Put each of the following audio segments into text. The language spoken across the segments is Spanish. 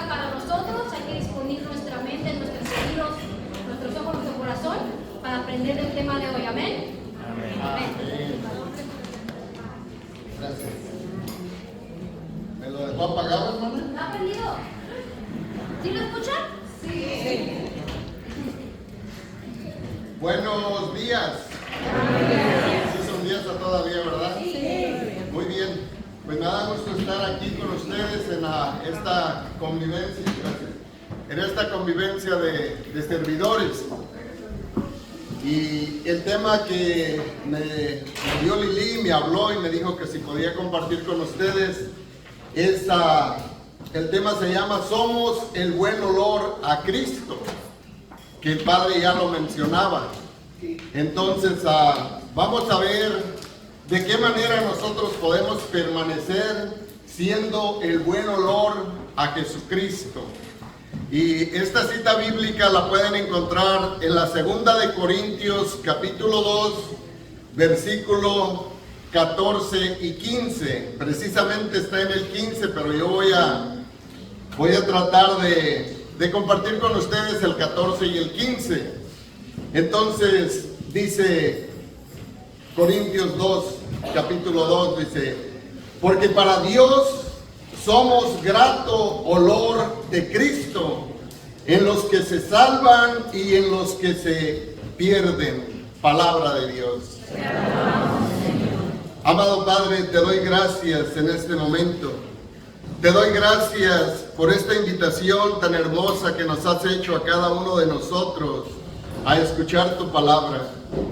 para nosotros. Hay que disponer nuestra mente, nuestros sentidos, nuestros ojos, nuestro corazón para aprender del tema de hoy. Amén. Amén. Gracias. ¿Me lo dejó apagado, hermano? ¿Está prendido? ¿Sí lo escuchan? Sí. Buenos días. Sí son días todavía, ¿verdad? Sí. Muy bien. Pues me da gusto estar aquí con ustedes en esta convivencia. Gracias. En esta convivencia de servidores. Y el tema que me dio Lili, me habló y me dijo que si podía compartir con ustedes es el tema se llama Somos el buen olor a Cristo, que el Padre ya lo mencionaba. Entonces vamos a ver de qué manera nosotros podemos permanecer siendo el buen olor a Jesucristo. Y esta cita bíblica la pueden encontrar en la segunda de Corintios capítulo 2 versículo 14 y 15. Precisamente está en el 15, pero yo voy a tratar de compartir con ustedes el 14 y el 15. Entonces dice Corintios 2 capítulo 2, dice: porque para Dios somos grato olor de Cristo en los que se salvan y en los que se pierden. Palabra de Dios. Amado Padre, te doy gracias en este momento. Te doy gracias por esta invitación tan hermosa que nos has hecho a cada uno de nosotros a escuchar tu palabra.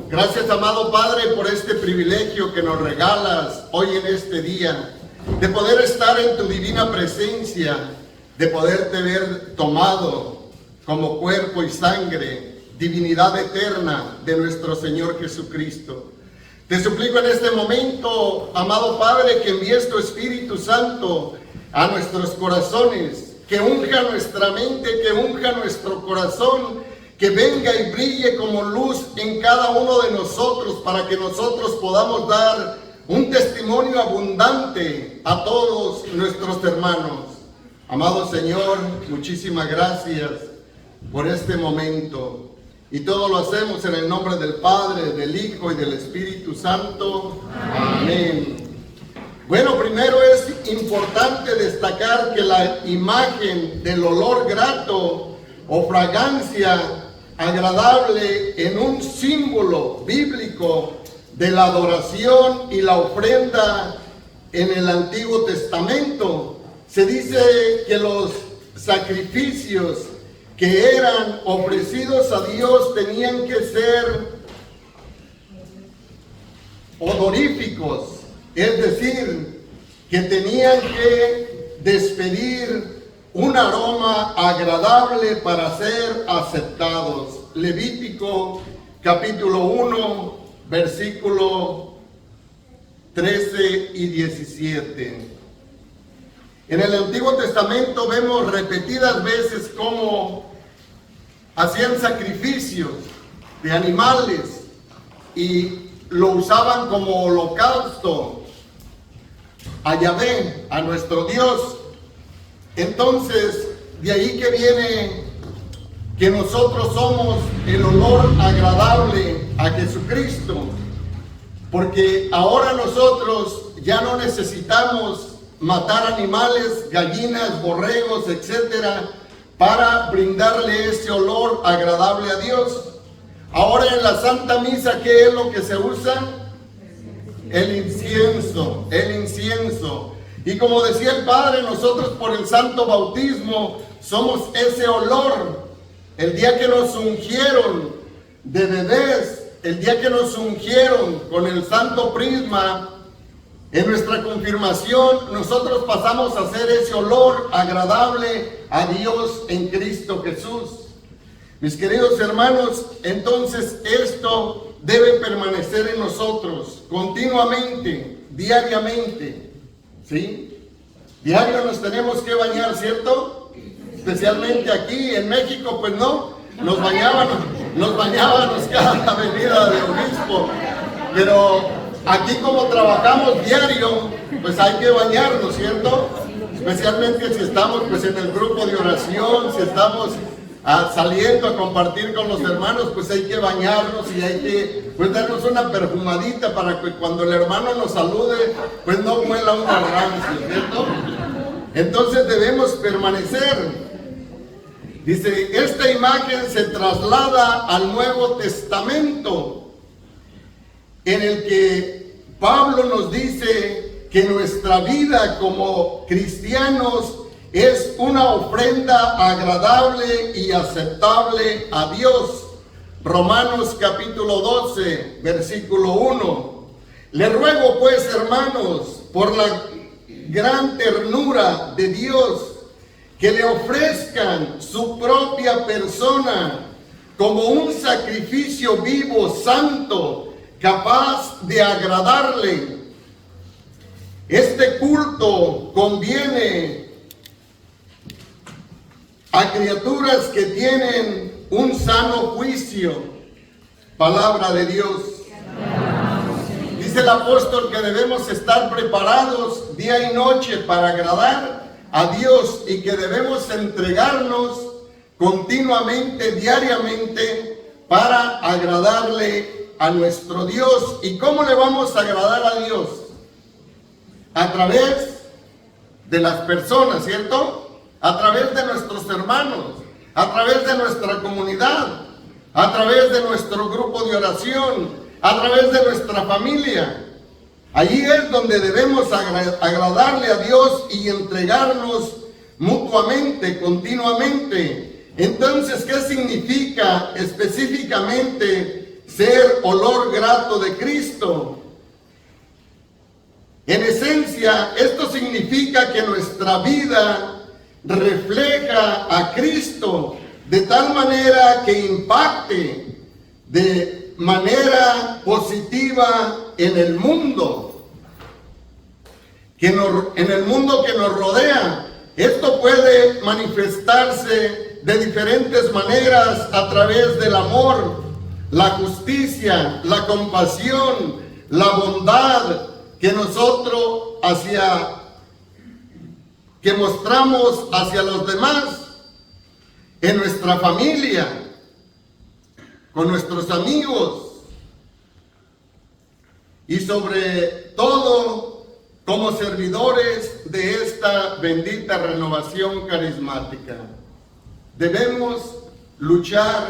Gracias, amado Padre, por este privilegio que nos regalas hoy en este día, de poder estar en tu divina presencia, de poderte ver tomado como cuerpo y sangre, divinidad eterna de nuestro Señor Jesucristo. Te suplico en este momento, amado Padre, que envíes tu Espíritu Santo a nuestros corazones, que unja nuestra mente, que unja nuestro corazón, que venga y brille como luz en cada uno de nosotros, para que nosotros podamos dar un testimonio abundante a todos nuestros hermanos. Amado Señor, muchísimas gracias por este momento. Y todo lo hacemos en el nombre del Padre, del Hijo y del Espíritu Santo. Amén. Bueno, primero es importante destacar que la imagen del olor grato o fragancia agradable en un símbolo bíblico de la adoración y la ofrenda en el Antiguo Testamento. Se dice que los sacrificios que eran ofrecidos a Dios tenían que ser odoríficos, es decir, que tenían que despedir un aroma agradable para ser aceptados. Levítico capítulo 1, versículo 13 y 17. En el Antiguo Testamento vemos repetidas veces cómo hacían sacrificios de animales y lo usaban como holocausto a Yahvé, a nuestro Dios. Entonces, de ahí que viene que nosotros somos el olor agradable a Jesucristo, porque ahora nosotros ya no necesitamos matar animales, gallinas, borregos, etcétera, para brindarle ese olor agradable a Dios. Ahora en la Santa Misa, ¿qué es lo que se usa? El incienso, el incienso. Y como decía el Padre, nosotros por el Santo Bautismo somos ese olor. El día que nos ungieron de bebés, el día que nos ungieron con el Santo Prisma, en nuestra confirmación, nosotros pasamos a ser ese olor agradable a Dios en Cristo Jesús. Mis queridos hermanos, entonces esto debe permanecer en nosotros continuamente, diariamente, ¿sí? Diario nos tenemos que bañar, ¿cierto? Especialmente aquí en México, pues no, nos bañábamos cada venida de obispo, pero aquí como trabajamos diario, pues hay que bañarnos, ¿cierto? especialmente si estamos pues en el grupo de oración, si estamos saliendo a compartir con los hermanos, pues hay que bañarnos y hay que pues darnos una perfumadita para que cuando el hermano nos salude, pues no huela un rancio, ¿cierto? Entonces debemos permanecer. Dice, esta imagen se traslada al Nuevo Testamento, en el que Pablo nos dice que nuestra vida como cristianos es una ofrenda agradable y aceptable a Dios. Romanos capítulo 12, versículo 1. Le ruego pues, hermanos, por la gran ternura de Dios, que le ofrezcan su propia persona como un sacrificio vivo, santo, capaz de agradarle. Este culto conviene a criaturas que tienen un sano juicio. Palabra de Dios. Dice el apóstol que debemos estar preparados día y noche para agradar a Dios y que debemos entregarnos continuamente, diariamente, para agradarle a nuestro Dios. ¿Y cómo le vamos a agradar a Dios? A través de las personas, ¿cierto? A través de nuestros hermanos, a través de nuestra comunidad, a través de nuestro grupo de oración, a través de nuestra familia. Allí es donde debemos agradarle a Dios y entregarnos mutuamente, continuamente. Entonces, ¿qué significa específicamente ser olor grato de Cristo? En esencia, esto significa que nuestra vida refleja a Cristo de tal manera que impacte de manera positiva en el mundo, en el mundo que nos rodea. Esto puede manifestarse de diferentes maneras a través del amor, la justicia, la compasión, la bondad que nosotros que mostramos hacia los demás, en nuestra familia, con nuestros amigos y sobre todo como servidores de esta bendita renovación carismática. Debemos luchar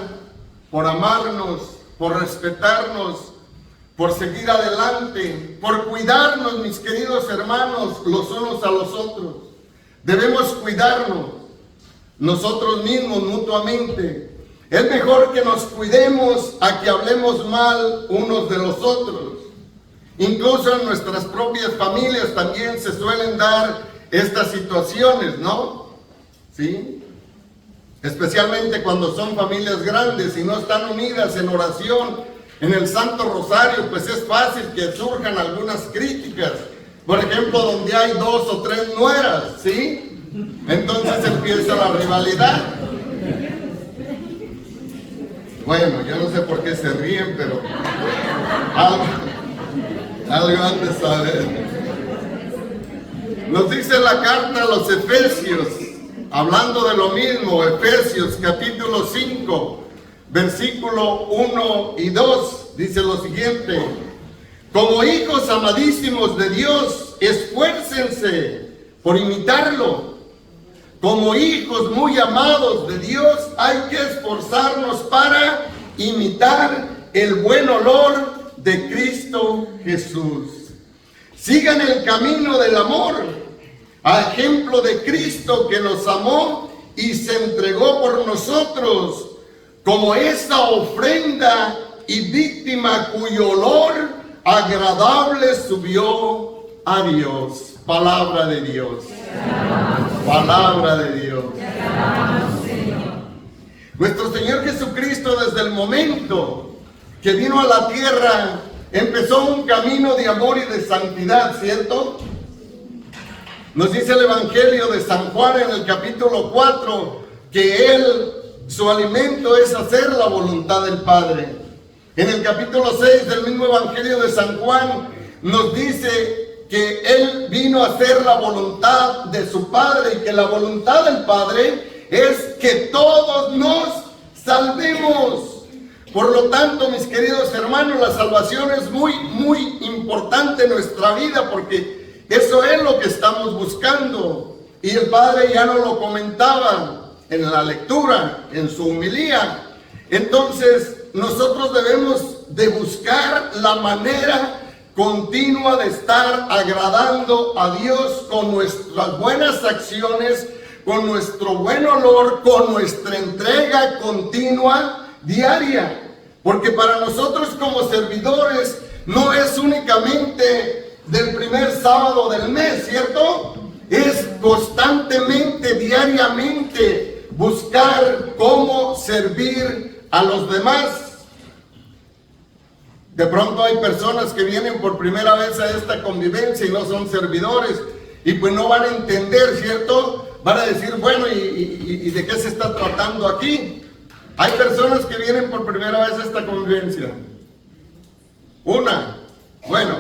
por amarnos, por respetarnos, por seguir adelante, por cuidarnos, mis queridos hermanos, los unos a los otros. Debemos cuidarnos nosotros mismos mutuamente. Es mejor que nos cuidemos a que hablemos mal unos de los otros. Incluso en nuestras propias familias también se suelen dar estas situaciones, ¿no? ¿Sí? Especialmente cuando son familias grandes y no están unidas en oración, en el Santo Rosario, pues es fácil que surjan algunas críticas. Por ejemplo, donde hay 2 o 3 nueras, ¿sí? Entonces empieza la rivalidad. Bueno, yo no sé por qué se ríen, pero algo han de saber. Nos dice la carta a los Efesios, hablando de lo mismo, Efesios capítulo 5, versículo 1 y 2, dice lo siguiente: como hijos amadísimos de Dios, esfuércense por imitarlo. Como hijos muy amados de Dios, hay que esforzarnos para imitar el buen olor de Cristo Jesús. Sigan el camino del amor, a ejemplo de Cristo que nos amó y se entregó por nosotros como esa ofrenda y víctima cuyo olor agradable subió a Dios. Palabra de Dios. Palabra de Dios. Nuestro Señor Jesucristo, desde el momento que vino a la tierra, empezó un camino de amor y de santidad, ¿cierto? Nos dice el Evangelio de San Juan en el capítulo 4 que su alimento es hacer la voluntad del Padre. En el capítulo 6 del mismo Evangelio de San Juan nos dice que Él vino a hacer la voluntad de su Padre y que la voluntad del Padre es que todos nos salvemos. Por lo tanto, mis queridos hermanos, la salvación es muy importante en nuestra vida, porque eso es lo que estamos buscando. Y el Padre ya nos lo comentaba en la lectura, en su homilía. Entonces, nosotros debemos de buscar la manera continua de estar agradando a Dios con nuestras buenas acciones, con nuestro buen olor, con nuestra entrega continua, diaria. Porque para nosotros como servidores no es únicamente del primer sábado del mes, ¿cierto? Es constantemente, diariamente, buscar cómo servir a los demás. De pronto hay personas que vienen por primera vez a esta convivencia y no son servidores, y pues no van a entender, ¿cierto? Van a decir, bueno, ¿y de qué se está tratando aquí? Hay personas que vienen por primera vez a esta convivencia. Una, bueno,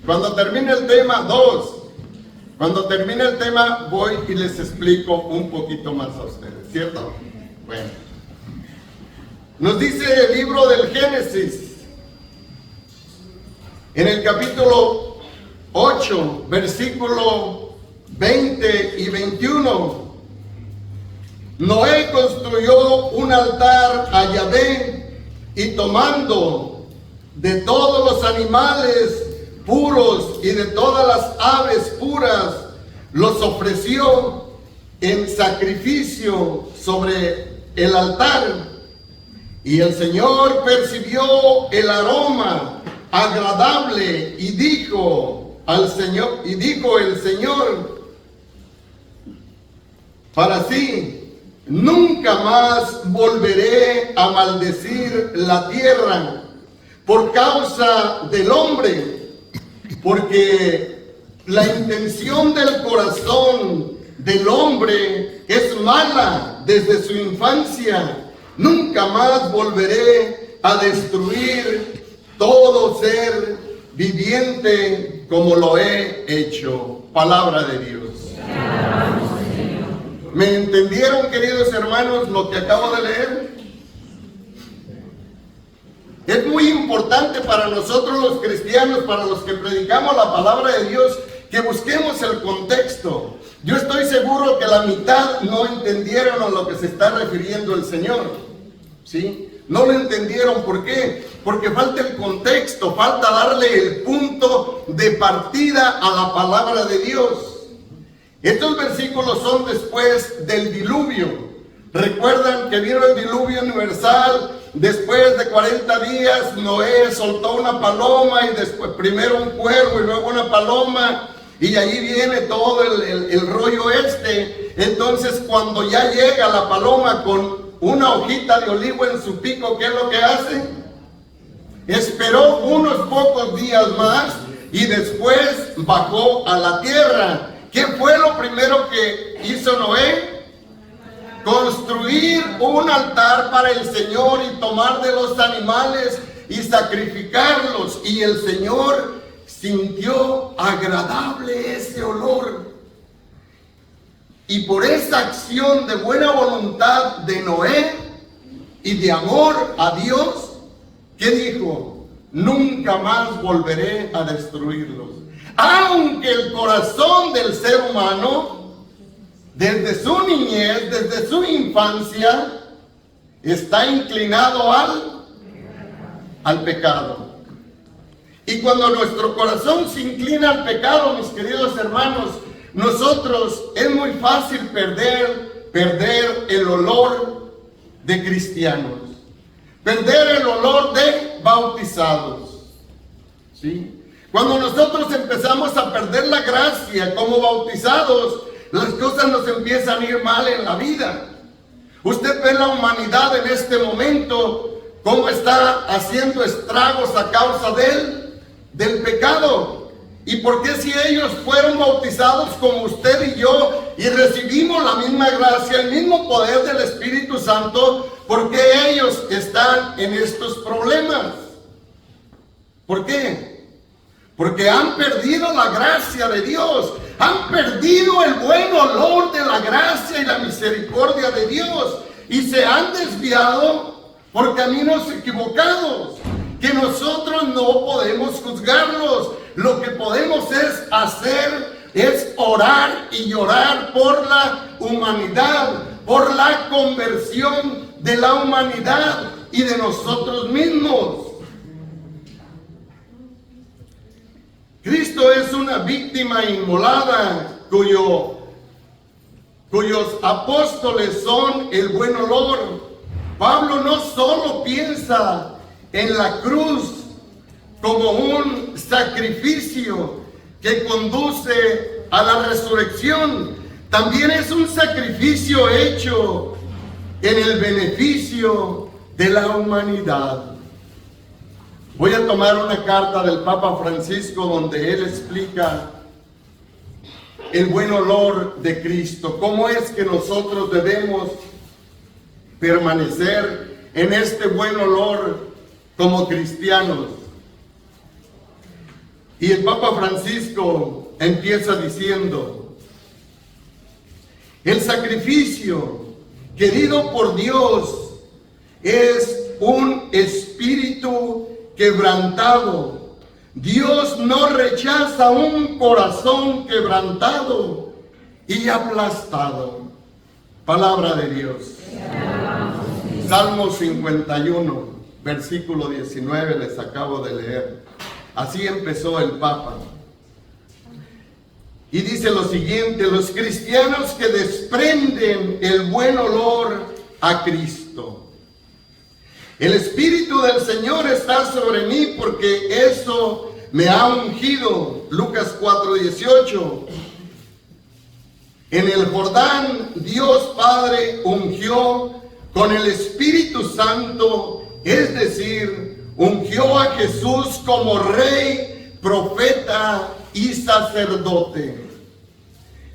cuando termine el tema, dos. Cuando termine el tema, voy y les explico un poquito más a ustedes, ¿cierto? Bueno. Nos dice el libro del Génesis, en el capítulo 8, versículo 20 y 21. Noé construyó un altar a Yahvé y tomando de todos los animales puros y de todas las aves puras, los ofreció en sacrificio sobre el altar. Y el Señor percibió el aroma agradable y dijo el Señor para sí: nunca más volveré a maldecir la tierra por causa del hombre, porque la intención del corazón del hombre es mala desde su infancia. Nunca más volveré a destruir todo ser viviente como lo he hecho. Palabra de Dios. ¿Me entendieron, queridos hermanos, lo que acabo de leer? Es muy importante para nosotros los cristianos, para los que predicamos la palabra de Dios, que busquemos el contexto. Yo estoy seguro que la mitad no entendieron a lo que se está refiriendo el Señor, ¿sí? No lo entendieron. ¿Por qué? Porque falta el contexto, falta darle el punto de partida a la palabra de Dios. Estos versículos son después del diluvio. Recuerdan que vino el diluvio universal. Después de 40 días Noé soltó una paloma, y después primero un cuervo y luego una paloma, y ahí viene todo el rollo este. Entonces, cuando ya llega la paloma con una hojita de olivo en su pico, ¿qué es lo que hace? Esperó unos pocos días más y después bajó a la tierra. ¿Qué fue lo primero que hizo Noé? Construir un altar para el Señor y tomar de los animales y sacrificarlos. Y el Señor sintió agradable ese olor. Y por esa acción de buena voluntad de Noé y de amor a Dios, ¿qué dijo? Nunca más volveré a destruirlos. Aunque el corazón del ser humano, desde su niñez, desde su infancia, está inclinado al pecado. Y cuando nuestro corazón se inclina al pecado, mis queridos hermanos, nosotros es muy fácil perder el olor de cristianos, perder el olor de bautizados, ¿sí? Cuando nosotros empezamos a perder la gracia como bautizados, las cosas nos empiezan a ir mal en la vida. Usted ve la humanidad en este momento, cómo está haciendo estragos a causa del pecado. ¿Y por qué, si ellos fueron bautizados como usted y yo y recibimos la misma gracia, el mismo poder del Espíritu Santo, por qué ellos están en estos problemas? ¿Por qué? porque han perdido la gracia de Dios, han perdido el buen olor de la gracia y la misericordia de Dios, y se han desviado por caminos equivocados, que nosotros no podemos juzgarlos. Lo que podemos es orar y llorar por la humanidad, por la conversión de la humanidad y de nosotros mismos. Cristo es una víctima inmolada cuyos apóstoles son el buen olor. Pablo no solo piensa en la cruz como un sacrificio que conduce a la resurrección, también es un sacrificio hecho en el beneficio de la humanidad. Voy a tomar una carta del Papa Francisco donde él explica el buen olor de Cristo, cómo es que nosotros debemos permanecer en este buen olor como cristianos. Y el Papa Francisco empieza diciendo: el sacrificio querido por Dios es un espíritu quebrantado. Dios no rechaza un corazón quebrantado y aplastado. Palabra de Dios. Salmo 51, versículo 19, les acabo de leer. Así empezó el Papa. Y dice lo siguiente: los cristianos que desprenden el buen olor a Cristo. El Espíritu del Señor está sobre mí porque eso me ha ungido. Lucas 4:18. En el Jordán, Dios Padre ungió con el Espíritu Santo, es decir, ungió a Jesús como rey, profeta y sacerdote.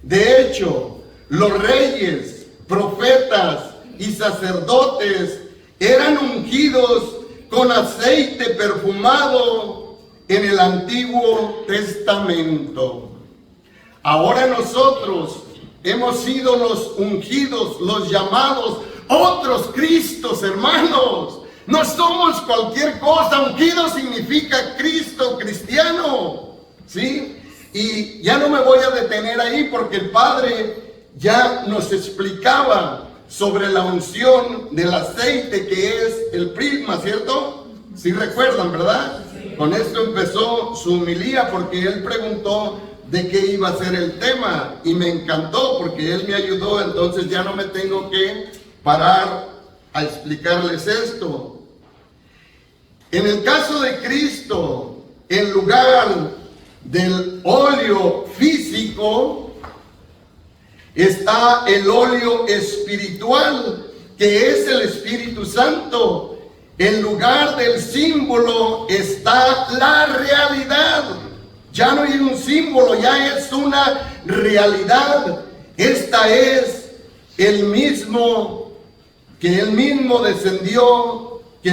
De hecho, los reyes, profetas y sacerdotes eran ungidos con aceite perfumado en el Antiguo Testamento. Ahora nosotros hemos sido los ungidos, los llamados, otros Cristos, hermanos. No somos cualquier cosa. Ungido significa Cristo, cristiano, ¿sí? Y ya no me voy a detener ahí porque el Padre ya nos explicaba sobre la unción del aceite que es el prisma, ¿cierto? ¿Sí recuerdan, verdad? Sí. Con esto empezó su homilía porque él preguntó de qué iba a ser el tema y me encantó porque él me ayudó, entonces ya no me tengo que parar a explicarles esto. En el caso de Cristo, en lugar del óleo físico, está el óleo espiritual, que es el Espíritu Santo. En lugar del símbolo está la realidad. Ya no hay un símbolo, ya es una realidad. Esta es el mismo descendió, que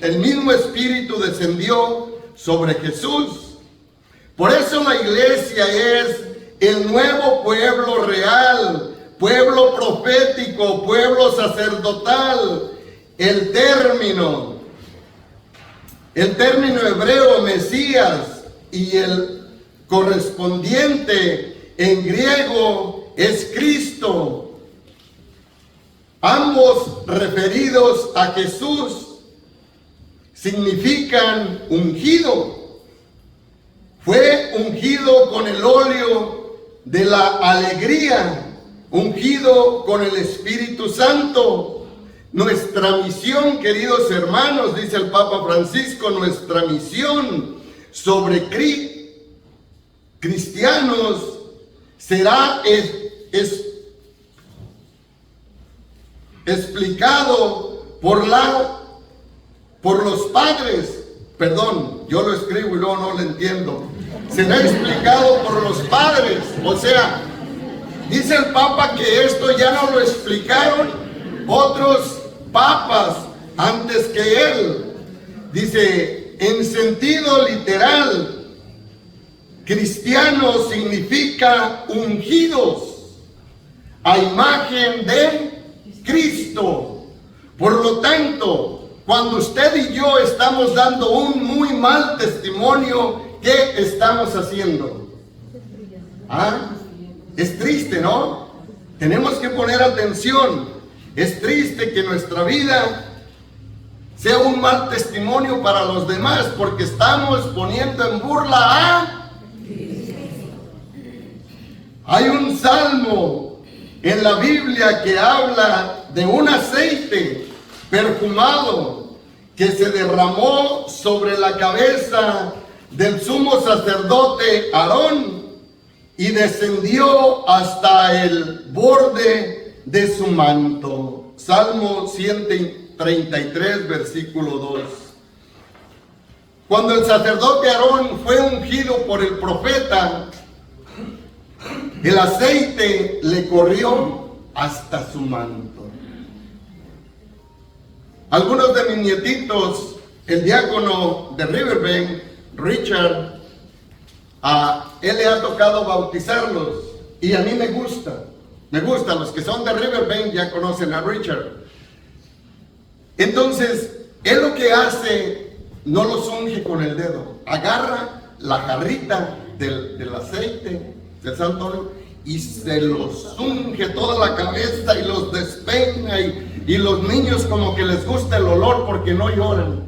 el mismo Espíritu descendió sobre Jesús. Por eso la iglesia es el nuevo pueblo real, pueblo profético, pueblo sacerdotal. El término hebreo Mesías y el correspondiente en griego es Cristo. Ambos referidos a Jesús significan ungido. Fue ungido con el óleo de la alegría, ungido con el Espíritu Santo. Nuestra misión, queridos hermanos, dice el Papa Francisco, nuestra misión sobre cristianos será explicado por los padres. Perdón, yo lo escribo y luego no lo entiendo. Será explicado por los padres. O sea, dice el Papa que esto ya no lo explicaron otros papas antes que él. Dice, en sentido literal, cristiano significa ungidos a imagen de Cristo. Por lo tanto, cuando usted y yo estamos dando un muy mal testimonio, ¿qué estamos haciendo? Es triste, ¿no? Tenemos que poner atención. Es triste que nuestra vida sea un mal testimonio para los demás, porque estamos poniendo en burla a... Hay un salmo en la Biblia que habla de un aceite perfumado que se derramó sobre la cabeza del sumo sacerdote Aarón y descendió hasta el borde de su manto. Salmo 133, versículo 2. Cuando el sacerdote Aarón fue ungido por el profeta, el aceite le corrió hasta su manto. Algunos de mis nietitos, el diácono de Riverbank, Richard, él le ha tocado bautizarlos y a mí me gusta. Los que son de Riverbank ya conocen a Richard. Entonces, él lo que hace, no los unge con el dedo, agarra la jarrita del aceite del santo óleo y se los unge toda la cabeza y los despeina, y los niños como que les gusta el olor porque no lloran.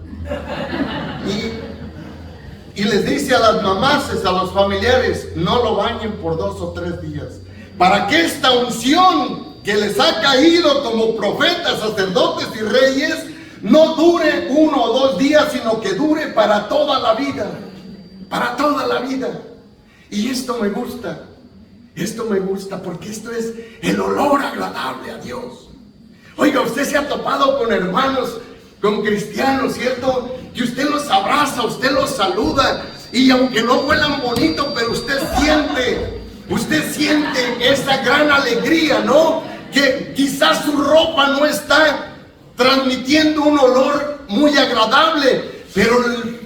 Y les dice a las mamás, a los familiares, no lo bañen por 2 o 3 días, para que esta unción que les ha caído como profetas, sacerdotes y reyes no dure 1 o 2 días, sino que dure para toda la vida. Para toda la vida. Y esto me gusta porque esto es el olor agradable a Dios. Oiga, usted se ha topado con hermanos, con cristianos, ¿cierto? Que usted los abraza, usted los saluda, y aunque no huelan bonito, pero usted siente esa gran alegría, ¿no? Que quizás su ropa no está transmitiendo un olor muy agradable, pero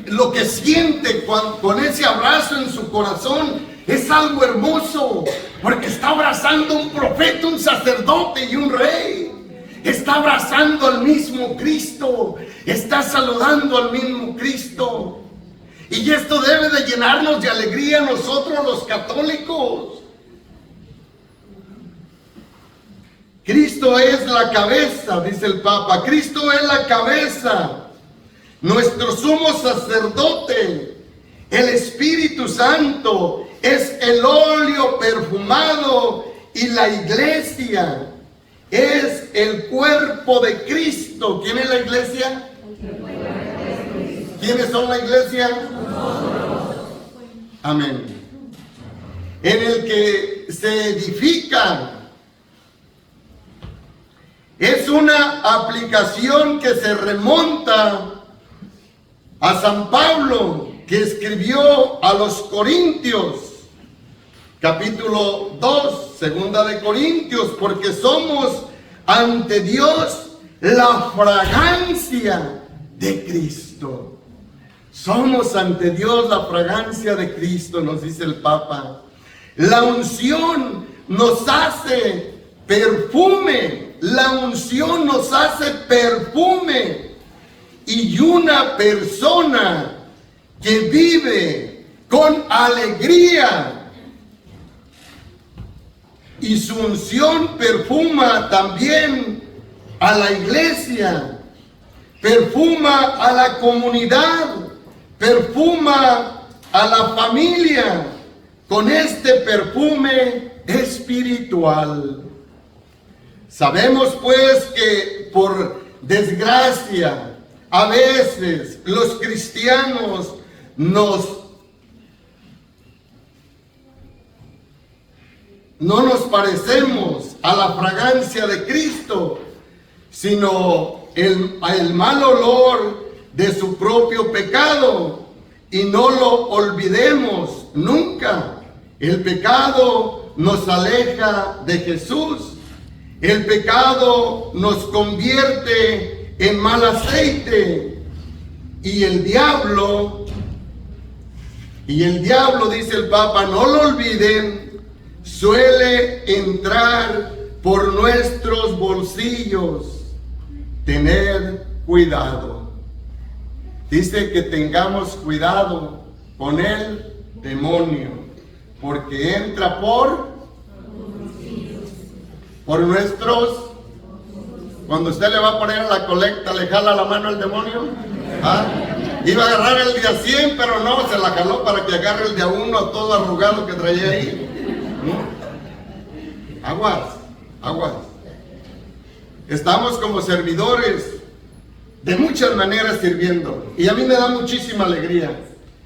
lo que siente con ese abrazo en su corazón es algo hermoso, porque está abrazando a un profeta, un sacerdote y un rey. Está abrazando al mismo Cristo, está saludando al mismo Cristo. Y esto debe de llenarnos de alegría a nosotros los católicos. Cristo es la cabeza, dice el Papa. Cristo es la cabeza. Nuestro sumo sacerdote, el Espíritu Santo, es el óleo perfumado, y la iglesia es el cuerpo de Cristo. ¿Quién es la iglesia? ¿Quiénes son la iglesia? Amén. En el que se edifica. Es una aplicación que se remonta a San Pablo, que escribió a los Corintios, capítulo 2, segunda de Corintios, porque somos ante Dios la fragancia de Cristo. Somos ante Dios la fragancia de Cristo, nos dice el Papa. La unción nos hace perfume. La unción nos hace perfume. Y una persona que vive con alegría y su unción perfuma también a la iglesia, perfuma a la comunidad, perfuma a la familia con este perfume espiritual. Sabemos pues que por desgracia a veces los cristianos no nos parecemos a la fragancia de Cristo, sino el mal olor de su propio pecado, y no lo olvidemos nunca. El pecado nos aleja de Jesús. El pecado nos convierte en mal aceite, y el diablo Y el diablo, dice el Papa, no lo olviden, suele entrar por nuestros bolsillos. Tener cuidado. Dice que tengamos cuidado con el demonio, porque entra por nuestros. Cuando usted le va a poner a la colecta, ¿le jala la mano al demonio? ¿Ah? Iba a agarrar el día 100, pero no, se la jaló para que agarre el día 1 todo arrugado que traía ahí. Aguas, aguas. Estamos como servidores de muchas maneras sirviendo. Y a mí me da muchísima alegría.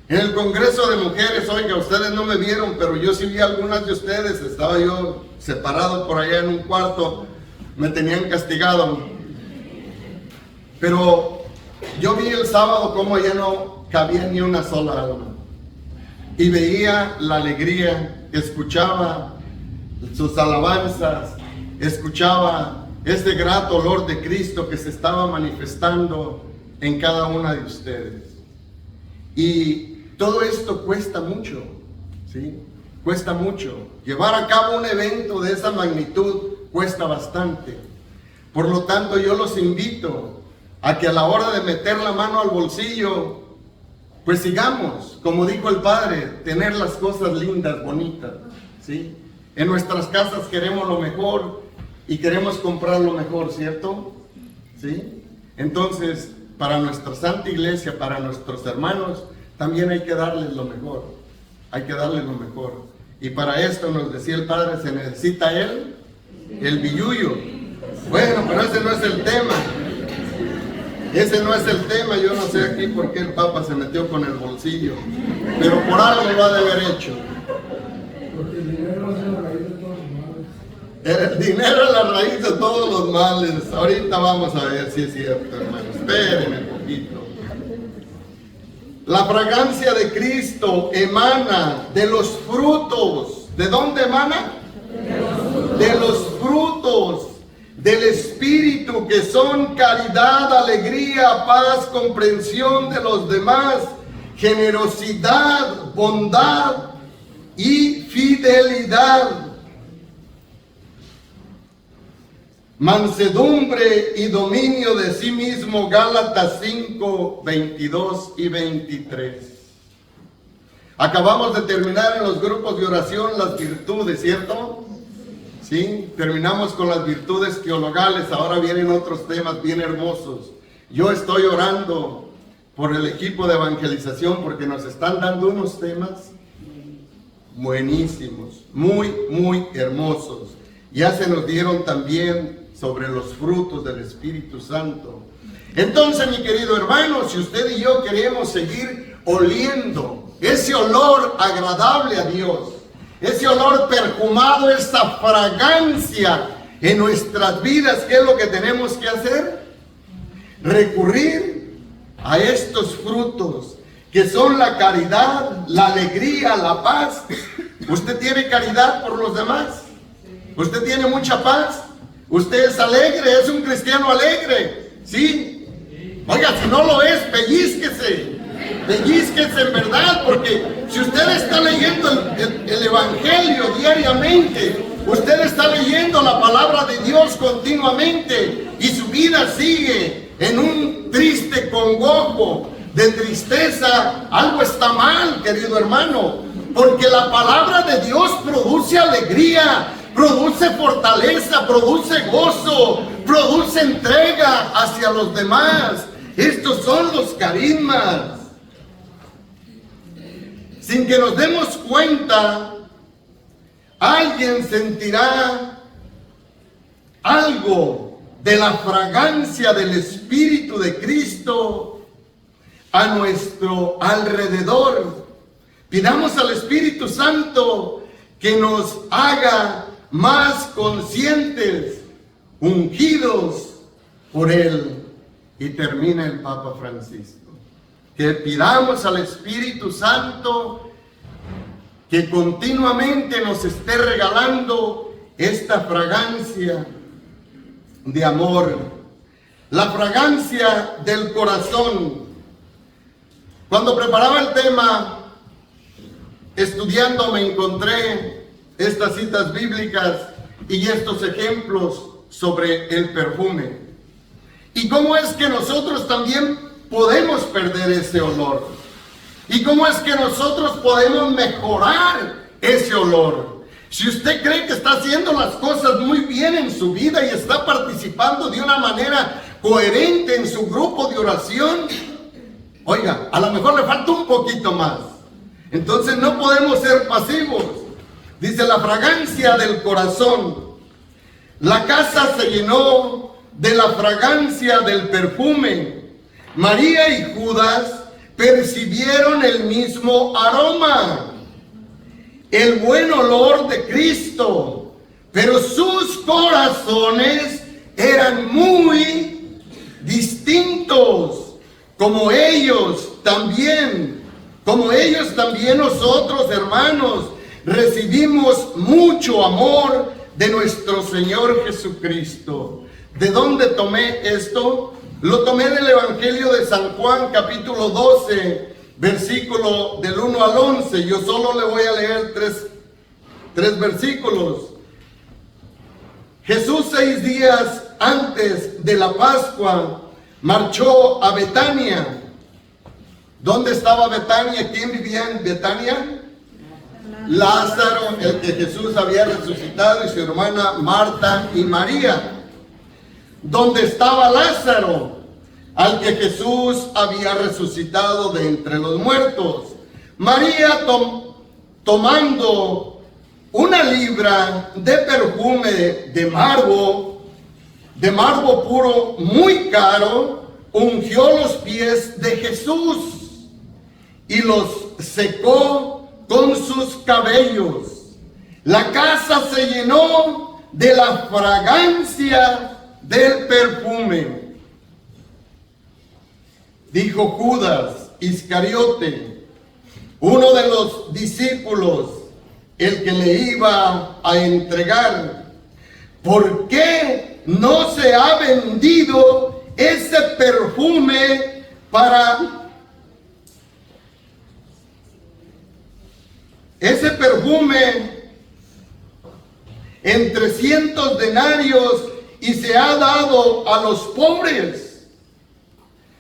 En el Congreso de Mujeres, oiga, ustedes no me vieron, pero yo sí vi a algunas de ustedes. Estaba yo separado por allá en un cuarto. Me tenían castigado. Pero yo vi el sábado cómo allá no cabía ni una sola alma. Y veía la alegría, escuchaba sus alabanzas, escuchaba ese grato olor de Cristo que se estaba manifestando en cada una de ustedes. Y todo esto cuesta mucho, ¿sí? Cuesta mucho. Llevar a cabo un evento de esa magnitud cuesta bastante. Por lo tanto, yo los invito a que a la hora de meter la mano al bolsillo, pues sigamos, como dijo el Padre, tener las cosas lindas, bonitas, ¿sí? En nuestras casas queremos lo mejor y queremos comprar lo mejor, ¿cierto? ¿Sí? Entonces, para nuestra Santa Iglesia, para nuestros hermanos, también hay que darles lo mejor. Hay que darles lo mejor. Y para esto, nos decía el Padre, se necesita el billuyo. Bueno, pero ese no es el tema. Ese no es el tema. Yo no sé aquí por qué el Papa se metió con el bolsillo. Pero por algo lo ha de haber hecho. Porque el dinero es la raíz de todos los males. El dinero es la raíz de todos los males. Ahorita vamos a ver si es cierto, hermano. Espérenme un poquito. La fragancia de Cristo emana de los frutos. ¿De dónde emana? De los frutos del Espíritu, que son caridad, alegría, paz, comprensión de los demás, generosidad, bondad y fidelidad, mansedumbre y dominio de sí mismo. Gálatas 5, 22 y 23. Acabamos de terminar en los grupos de oración las virtudes, ¿cierto? Sí, terminamos con las virtudes teologales. Ahora vienen otros temas bien hermosos. Yo estoy orando por el equipo de evangelización porque nos están dando unos temas buenísimos, muy, muy hermosos. Ya se nos dieron también sobre los frutos del Espíritu Santo. Entonces, mi querido hermano, si usted y yo queremos seguir oliendo ese olor agradable a Dios, ese olor perfumado, esa fragancia en nuestras vidas, ¿qué es lo que tenemos que hacer? Recurrir a estos frutos que son la caridad, la alegría, la paz. ¿Usted tiene caridad por los demás? ¿Usted tiene mucha paz? ¿Usted es alegre? ¿Es un cristiano alegre? ¿Sí? Oiga, si no lo es, pellízquese. Pellízquese en verdad, porque si usted está leyendo el Evangelio diariamente, usted está leyendo la palabra de Dios continuamente y su vida sigue en un triste congojo de tristeza, algo está mal, querido hermano, porque la palabra de Dios produce alegría, produce fortaleza, produce gozo, produce entrega hacia los demás. Estos son los carismas. Sin que nos demos cuenta, alguien sentirá algo de la fragancia del Espíritu de Cristo a nuestro alrededor. Pidamos al Espíritu Santo que nos haga más conscientes, ungidos por Él. Y termina el Papa Francisco. Que pidamos al Espíritu Santo que continuamente nos esté regalando esta fragancia de amor, la fragancia del corazón. Cuando preparaba el tema, estudiando me encontré estas citas bíblicas y estos ejemplos sobre el perfume. Y cómo es que nosotros también podemos perder ese olor. Y cómo es que nosotros podemos mejorar ese olor. Si usted cree que está haciendo las cosas muy bien en su vida y está participando de una manera coherente en su grupo de oración, oiga, a lo mejor le falta un poquito más. Entonces no podemos ser pasivos. Dice la fragancia del corazón. La casa se llenó de la fragancia del perfume. María y Judas percibieron el mismo aroma, el buen olor de Cristo, pero sus corazones eran muy distintos, como ellos también nosotros, hermanos, recibimos mucho amor de nuestro Señor Jesucristo. ¿De dónde tomé esto? Lo tomé del Evangelio de San Juan, capítulo 12, versículo del 1 al 11. Yo solo le voy a leer tres versículos. Jesús 6 días antes de la Pascua marchó a Betania. ¿Dónde estaba Betania? ¿Quién vivía en Betania? Lázaro, el que Jesús había resucitado, y su hermana Marta y María. ¿Dónde estaba Lázaro, al que Jesús había resucitado de entre los muertos? María tomando una libra de perfume de marbo puro, muy caro, ungió los pies de Jesús y los secó con sus cabellos. La casa se llenó de la fragancia del perfume. Dijo Judas Iscariote, uno de los discípulos, el que le iba a entregar: ¿por qué no se ha vendido ese perfume en 300 denarios y se ha dado a los pobres?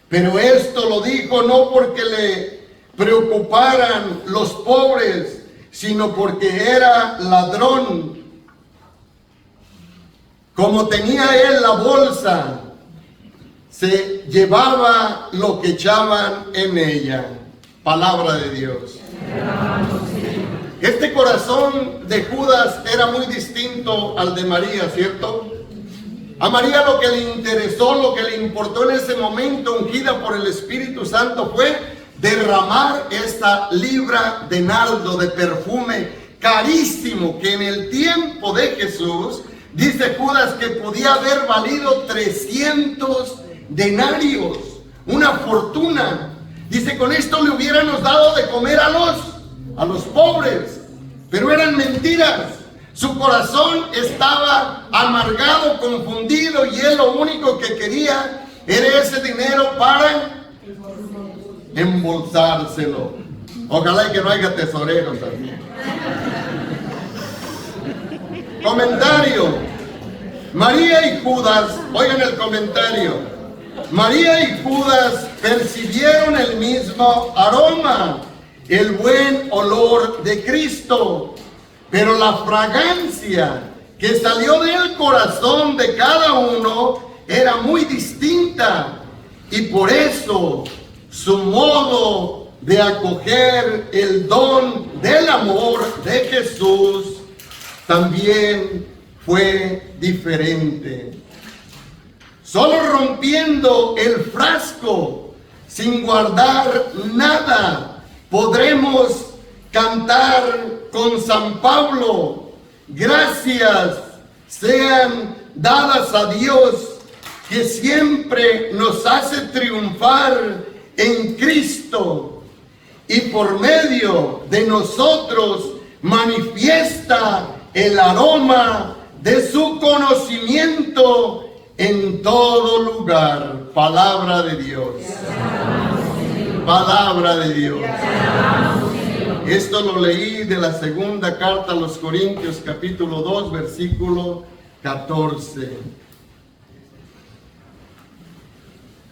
Pero esto lo dijo no porque le preocuparan los pobres, sino porque era ladrón. Como tenía él la bolsa, se llevaba lo que echaban en ella. Palabra de Dios. Este corazón de Judas era muy distinto al de María, ¿cierto? A María lo que le interesó, lo que le importó en ese momento, ungida por el Espíritu Santo, fue derramar esta libra de nardo, de perfume carísimo, que en el tiempo de Jesús, dice Judas, que podía haber valido 300 denarios, una fortuna. Dice, con esto le hubiéramos dado de comer a los pobres, pero eran mentiras. Su corazón estaba amargado, confundido, y él lo único que quería era ese dinero para embolsárselo. Ojalá que no haya tesoreros aquí. Comentario. María y Judas, oigan el comentario. María y Judas percibieron el mismo aroma, el buen olor de Cristo, pero la fragancia que salió del corazón de cada uno era muy distinta, y por eso su modo de acoger el don del amor de Jesús también fue diferente. Solo rompiendo el frasco, sin guardar nada, podremos cantar con San Pablo: gracias sean dadas a Dios, que siempre nos hace triunfar en Cristo, y por medio de nosotros manifiesta el aroma de su conocimiento en todo lugar. Palabra de Dios. Palabra de Dios. Esto lo leí de la segunda carta a los Corintios, capítulo 2, versículo 14.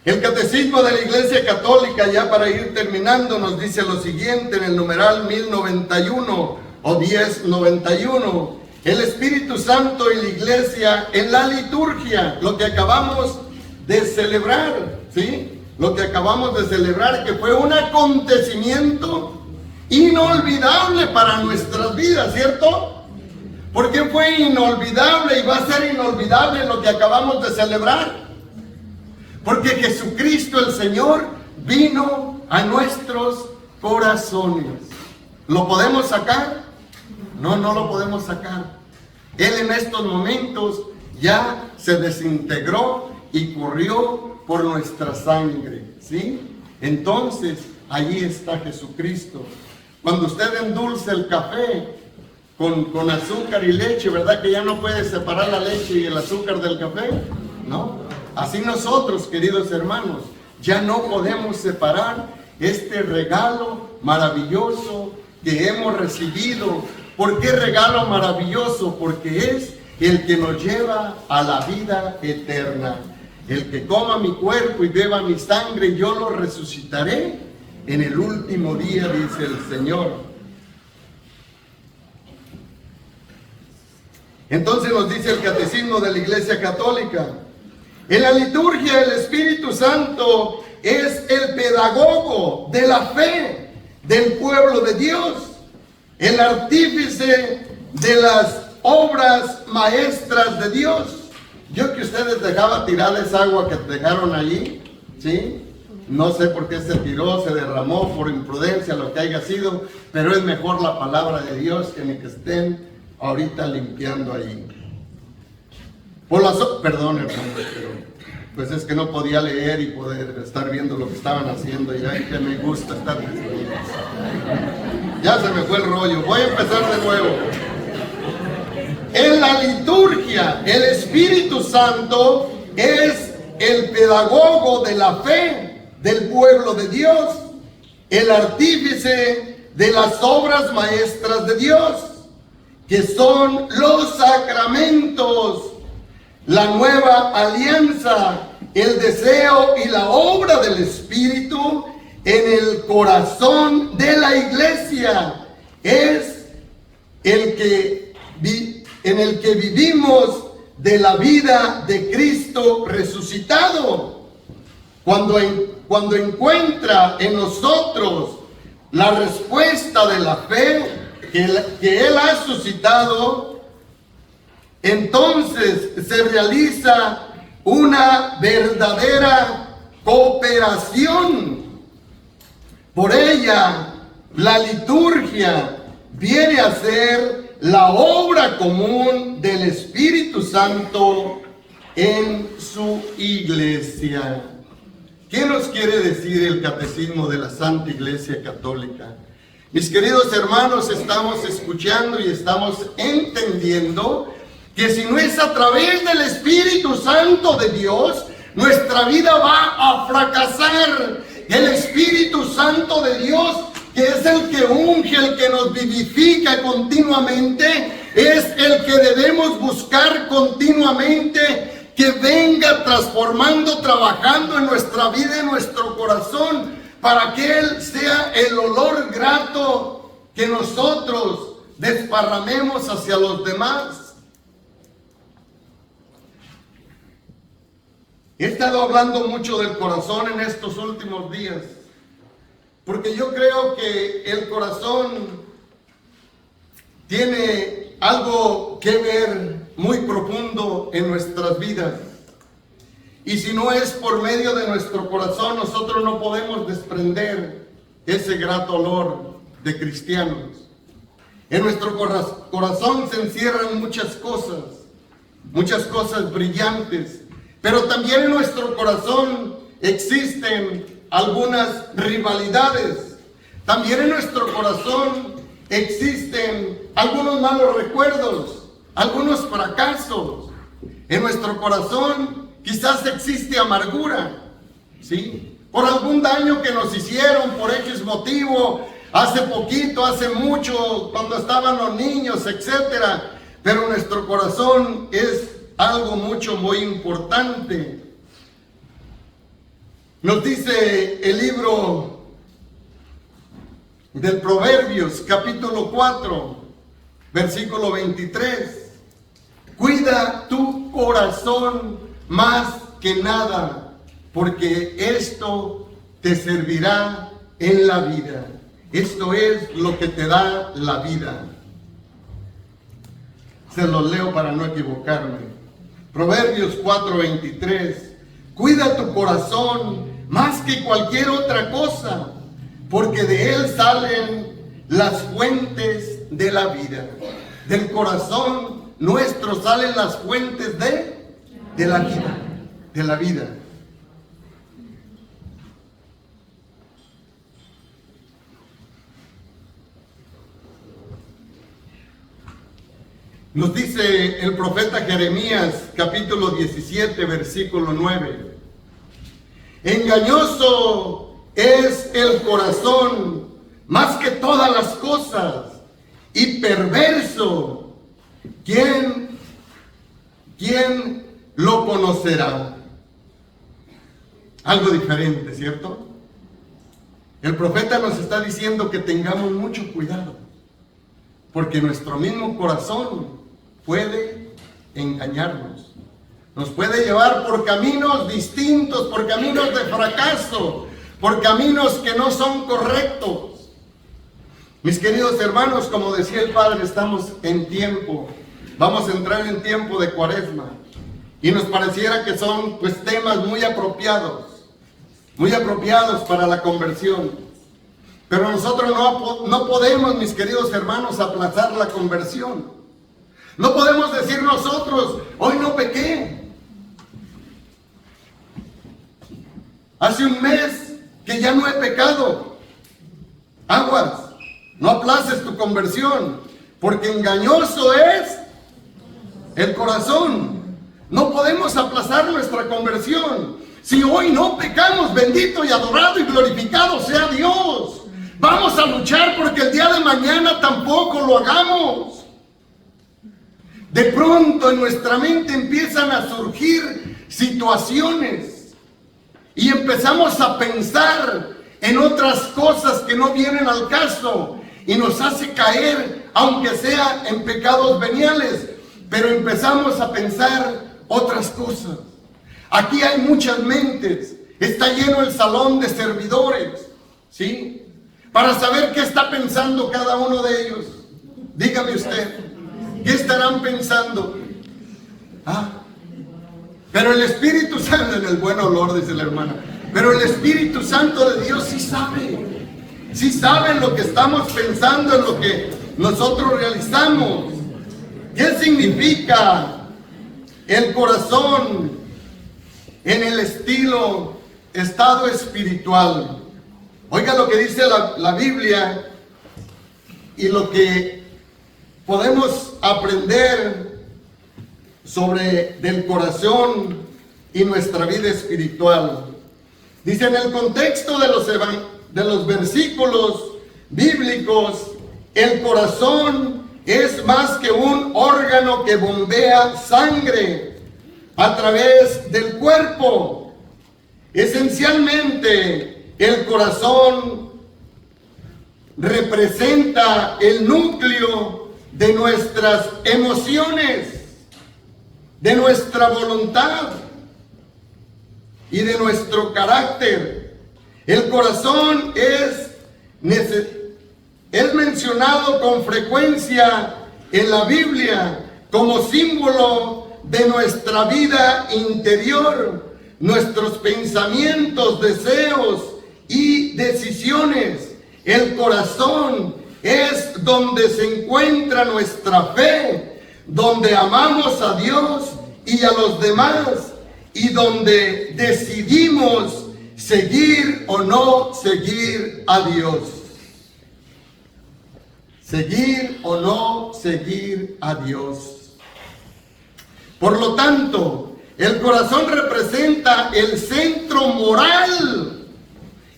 El Catecismo de la Iglesia Católica, ya para ir terminando, nos dice lo siguiente en el numeral 1091 o 1091. El Espíritu Santo y la Iglesia en la liturgia, lo que acabamos de celebrar, ¿sí? Lo que acabamos de celebrar, que fue un acontecimiento inolvidable para nuestras vidas, ¿cierto? ¿Por qué fue inolvidable y va a ser inolvidable lo que acabamos de celebrar? Porque Jesucristo el Señor vino a nuestros corazones. ¿Lo podemos sacar? No, no lo podemos sacar. Él en estos momentos ya se desintegró y corrió por nuestra sangre, ¿sí? Entonces, allí está Jesucristo. Cuando usted endulce el café con azúcar y leche, ¿verdad que ya no puede separar la leche y el azúcar del café? ¿No? Así nosotros, queridos hermanos, ya no podemos separar este regalo maravilloso que hemos recibido. ¿Por qué regalo maravilloso? Porque es el que nos lleva a la vida eterna. El que coma mi cuerpo y beba mi sangre, yo lo resucitaré en el último día, dice el Señor. Entonces nos dice el Catecismo de la Iglesia Católica: en la liturgia el Espíritu Santo es el pedagogo de la fe del pueblo de Dios, el artífice de las obras maestras de Dios. Yo que ustedes dejaban tirar esa agua que dejaron allí, ¿sí? No sé por qué se tiró, se derramó por imprudencia, lo que haya sido, pero es mejor la palabra de Dios que ni que estén ahorita limpiando ahí. Perdón, hermano, pero pues es que no podía leer y poder estar viendo lo que estaban haciendo, y ay, que me gusta estar distraído. Ya se me fue el rollo, voy a empezar de nuevo. En la liturgia, el Espíritu Santo es el pedagogo de la fe del pueblo de Dios, el artífice de las obras maestras de Dios, que son los sacramentos, la nueva alianza, el deseo y la obra del Espíritu en el corazón de la iglesia. Es en el que vivimos de la vida de Cristo resucitado. Cuando encuentra en nosotros la respuesta de la fe que Él ha suscitado, entonces se realiza una verdadera cooperación. Por ella, la liturgia viene a ser la obra común del Espíritu Santo en su iglesia. ¿Qué nos quiere decir el Catecismo de la Santa Iglesia Católica? Mis queridos hermanos, estamos escuchando y estamos entendiendo que si no es a través del Espíritu Santo de Dios, nuestra vida va a fracasar. El Espíritu Santo de Dios, que es el que unge, el que nos vivifica continuamente, es el que debemos buscar continuamente, que venga transformando, trabajando en nuestra vida, en nuestro corazón, para que Él sea el olor grato que nosotros desparramemos hacia los demás. He estado hablando mucho del corazón en estos últimos días, porque yo creo que el corazón tiene algo que ver muy profundo en nuestras vidas. Y si no es por medio de nuestro corazón, nosotros no podemos desprender ese grato olor de cristianos. En nuestro corazón se encierran muchas cosas brillantes, pero también en nuestro corazón existen algunas rivalidades. También en nuestro corazón existen algunos malos recuerdos, algunos fracasos. En nuestro corazón quizás existe amargura, ¿sí? Por algún daño que nos hicieron, por X motivo, hace poquito, hace mucho, cuando estaban los niños, etcétera. Pero nuestro corazón es algo mucho, muy importante. Nos dice el libro del Proverbios, capítulo 4, versículo 23. Cuida tu corazón más que nada, porque esto te servirá en la vida. Esto es lo que te da la vida. Se los leo para no equivocarme. Proverbios 4:23. Cuida tu corazón más que cualquier otra cosa, porque de él salen las fuentes de la vida. Del corazón nuestro salen las fuentes de la vida. De la vida. Nos dice el profeta Jeremías, capítulo 17, versículo 9. Engañoso es el corazón más que todas las cosas, y perverso. ¿Quién lo conocerá? Algo diferente, ¿cierto? El profeta nos está diciendo que tengamos mucho cuidado, porque nuestro mismo corazón puede engañarnos. Nos puede llevar por caminos distintos, por caminos de fracaso, por caminos que no son correctos. Mis queridos hermanos, como decía el Padre, estamos en tiempo. Vamos a entrar en tiempo de Cuaresma. Y nos pareciera que son pues temas muy apropiados para la conversión. Pero nosotros no podemos, mis queridos hermanos, aplazar la conversión. No podemos decir nosotros, hoy no pequé. Hace un mes que ya no he pecado. Aguas, no aplaces tu conversión, porque engañoso es el corazón. No podemos aplazar nuestra conversión. Si hoy no pecamos, bendito y adorado y glorificado sea Dios. Vamos a luchar porque el día de mañana tampoco lo hagamos. De pronto en nuestra mente empiezan a surgir situaciones y empezamos a pensar en otras cosas que no vienen al caso y nos hace caer, aunque sea en pecados veniales, pero empezamos a pensar otras cosas. Aquí hay muchas mentes, está lleno el salón de servidores, ¿sí? Para saber qué está pensando cada uno de ellos. Dígame usted, ¿qué estarán pensando? Pero el Espíritu Santo, en el buen olor, dice la hermana, pero el Espíritu Santo de Dios sí sabe en lo que estamos pensando, en lo que nosotros realizamos. ¿Qué significa el corazón en el estado espiritual? Oiga lo que dice la Biblia y lo que podemos aprender sobre del corazón y nuestra vida espiritual. Dice, en el contexto de los versículos bíblicos, el corazón es más que un órgano que bombea sangre a través del cuerpo. Esencialmente, el corazón representa el núcleo de nuestras emociones, de nuestra voluntad y de nuestro carácter. El corazón es mencionado con frecuencia en la Biblia como símbolo de nuestra vida interior, nuestros pensamientos, deseos y decisiones. El corazón es donde se encuentra nuestra fe, donde amamos a Dios y a los demás, y donde decidimos seguir o no seguir a Dios. Seguir o no seguir a Dios. Por lo tanto, el corazón representa el centro moral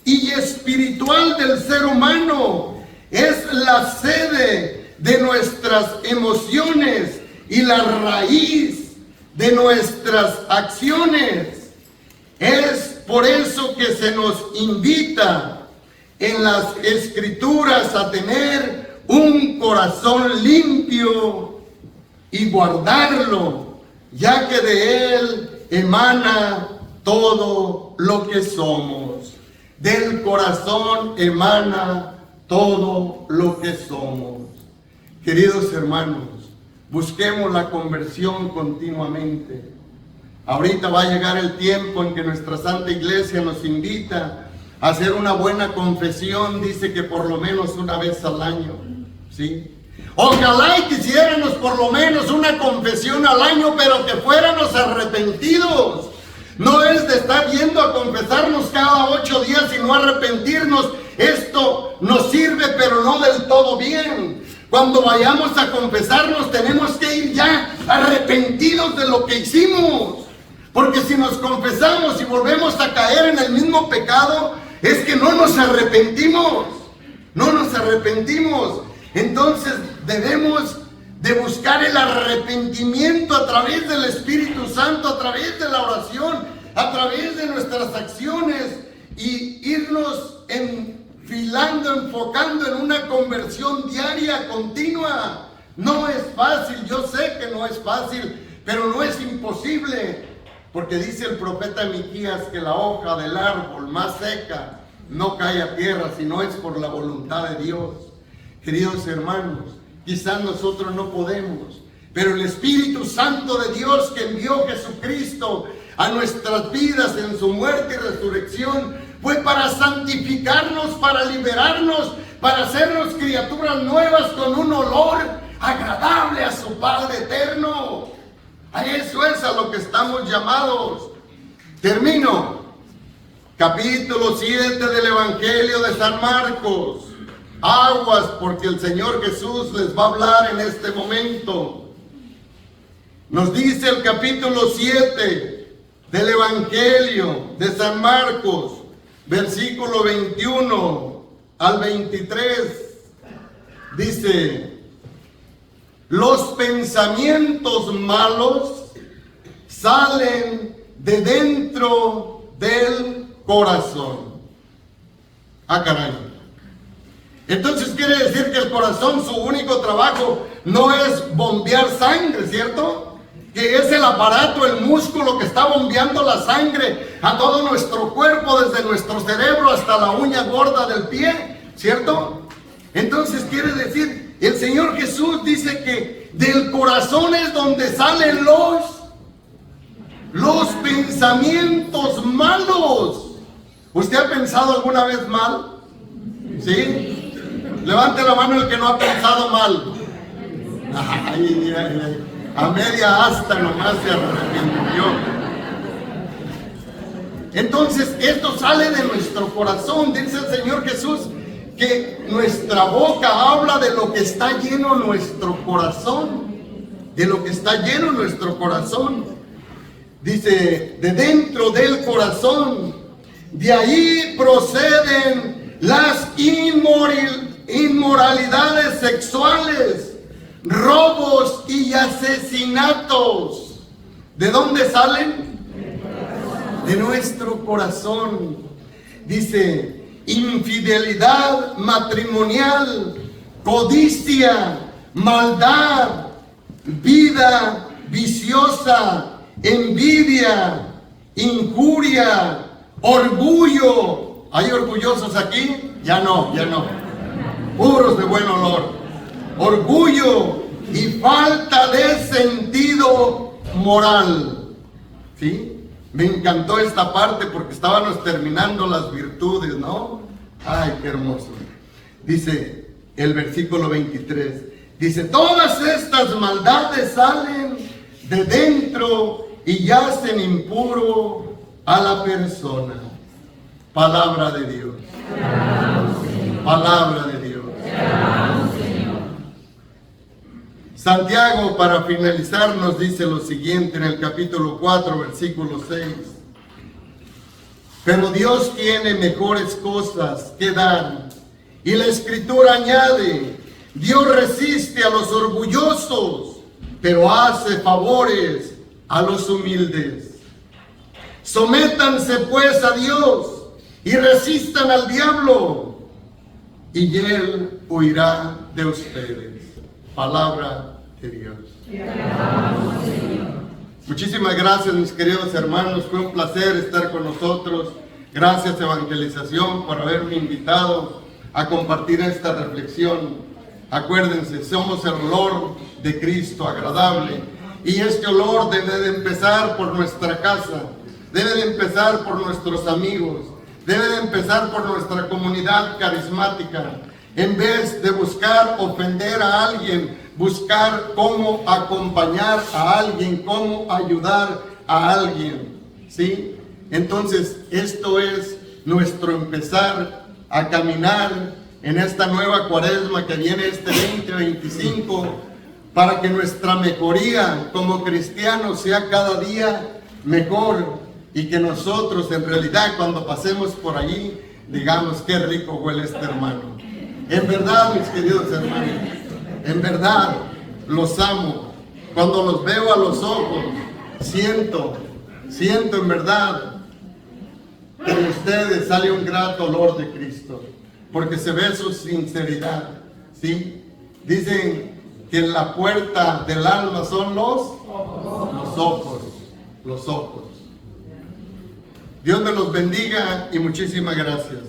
y espiritual del ser humano, es la sede de nuestras emociones y la raíz de nuestras acciones. Es por eso que se nos invita en las Escrituras a tener un corazón limpio y guardarlo, ya que de él emana todo lo que somos. Del corazón emana todo lo que somos. Queridos hermanos, busquemos la conversión continuamente. Ahorita va a llegar el tiempo en que nuestra Santa Iglesia nos invita a hacer una buena confesión, dice que por lo menos una vez al año, ¿sí? Ojalá y quisiéramos por lo menos una confesión al año, pero que fuéramos arrepentidos. No es de estar yendo a confesarnos cada 8 días y no arrepentirnos. Esto nos sirve, pero no del todo bien. Cuando vayamos a confesarnos tenemos que ir ya arrepentidos de lo que hicimos. Porque si nos confesamos y volvemos a caer en el mismo pecado, es que no nos arrepentimos. No nos arrepentimos. Entonces debemos de buscar el arrepentimiento a través del Espíritu Santo, a través de la oración, a través de nuestras acciones y irnos enfilando, enfocando en una conversión diaria, continua. No es fácil, yo sé que no es fácil, pero no es imposible, porque dice el profeta Miquías que la hoja del árbol más seca no cae a tierra, sino es por la voluntad de Dios. Queridos hermanos, quizás nosotros no podemos, pero el Espíritu Santo de Dios que envió Jesucristo a nuestras vidas en su muerte y resurrección fue para santificarnos, para liberarnos, para hacernos criaturas nuevas con un olor agradable a su Padre eterno. A eso es a lo que estamos llamados. Termino. Capítulo 7 del Evangelio de San Marcos. Aguas, porque el Señor Jesús les va a hablar en este momento. Nos dice el capítulo 7 del Evangelio de San Marcos, versículo 21 al 23. Dice: los pensamientos malos salen de dentro del corazón. Ah, caray. Entonces quiere decir que el corazón, su único trabajo no es bombear sangre, ¿cierto? Que es el aparato, el músculo que está bombeando la sangre a todo nuestro cuerpo, desde nuestro cerebro hasta la uña gorda del pie, ¿cierto? Entonces quiere decir, el Señor Jesús dice que del corazón es donde salen los pensamientos malos. ¿Usted ha pensado alguna vez mal? ¿Sí? Levante la mano el que no ha pensado mal. Ay, ay, ay. A media asta nomás se arrepintió. Entonces esto sale de nuestro corazón. Dice el Señor Jesús que nuestra boca habla de lo que está lleno nuestro corazón. De lo que está lleno nuestro corazón. Dice, de dentro del corazón, de ahí proceden las inmoralidades sexuales, robos y asesinatos. ¿De dónde salen? De nuestro corazón. Dice, infidelidad matrimonial, codicia, maldad, vida viciosa, envidia, injuria, orgullo. ¿Hay orgullosos aquí? Ya no, ya no. Puros de buen olor. Orgullo y falta de sentido moral. ¿Sí? Me encantó esta parte porque estábamos terminando las virtudes, ¿no? Ay, qué hermoso. Dice el versículo 23. Dice, todas estas maldades salen de dentro y hacen impuro a la persona. Palabra de Dios. Palabra de Dios. Santiago, para finalizar, nos dice lo siguiente en el capítulo 4, versículo 6. Pero Dios tiene mejores cosas que dar, Y la Escritura añade, Dios resiste a los orgullosos, pero hace favores a los humildes. Sométanse pues a Dios y resistan al diablo, y Él huirá de ustedes. Palabra de Dios. Muchísimas gracias, mis queridos hermanos. Fue un placer estar con nosotros. Gracias, Evangelización, por haberme invitado a compartir esta reflexión. Acuérdense, somos el olor de Cristo agradable. Y este olor debe de empezar por nuestra casa. Debe de empezar por nuestros amigos. Debe de empezar por nuestra comunidad carismática. En vez de buscar ofender a alguien, buscar cómo acompañar a alguien, cómo ayudar a alguien, ¿sí? Entonces, esto es nuestro empezar a caminar en esta nueva cuaresma que viene este 2025, para que nuestra mejoría como cristianos sea cada día mejor, y que nosotros en realidad cuando pasemos por allí digamos: qué rico huele este hermano. En verdad, mis queridos hermanos, en verdad los amo. Cuando los veo a los ojos, siento en verdad que de ustedes sale un grato olor de Cristo, porque se ve su sinceridad, ¿sí? Dicen que la puerta del alma son los ojos. Dios me los bendiga y muchísimas gracias.